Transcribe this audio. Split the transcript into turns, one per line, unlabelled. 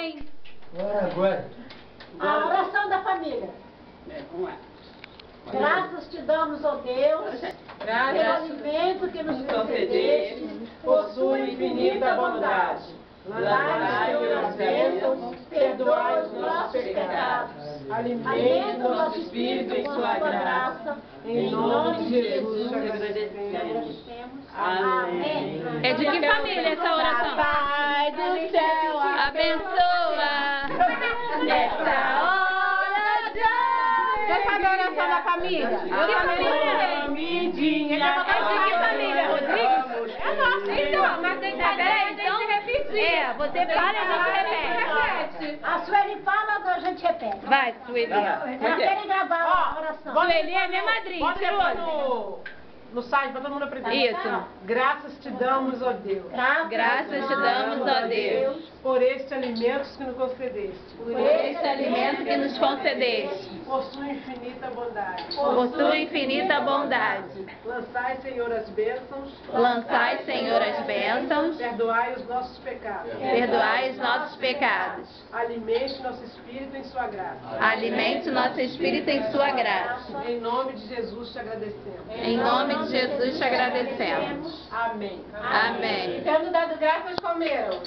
mãe.
Agora.
A oração da família.
Vamos lá.
Graças te damos, ó Deus, pelo alimento que nos concedeste, por sua infinita bondade. Dai-nos as bênçãos, perdoai os nossos pecados, alimenta o nosso espírito em sua graça, em nome de Jesus te agradecemos. Amém.
É de que família essa oração?
Pai do céu,
Abençoa esta hora de...
Você sabe a oração da família?
Que família?
Comidinha.
É de que família, Rodrigo?
É nossa.
Então, mas tem que saber, então... É, você fala e a gente repete.
A Sueli fala, a gente repete.
Vai, Sueli.
Ela quer gravar a oração.
Sueli é minha madrinha, tira o olho.
No site, para todo mundo aprender.
Isso.
Graças te damos, ó Deus,
Graças te damos, ó Deus,
por este alimento que nos concedeste,
por este alimento que nos concedeste,
por sua infinita bondade.
por sua infinita bondade.
Lançai, Senhor, as bênçãos,
Lançai, Senhor, as bênçãos,
perdoai os nossos pecados,
perdoai os nossos pecados,
alimente nosso espírito em sua graça.
alimente nosso espírito em sua graça.
Em nome de Jesus te agradecemos.
Em nome de Jesus te agradecemos.
Amém.
Amém.
Tendo dado graças, comeram.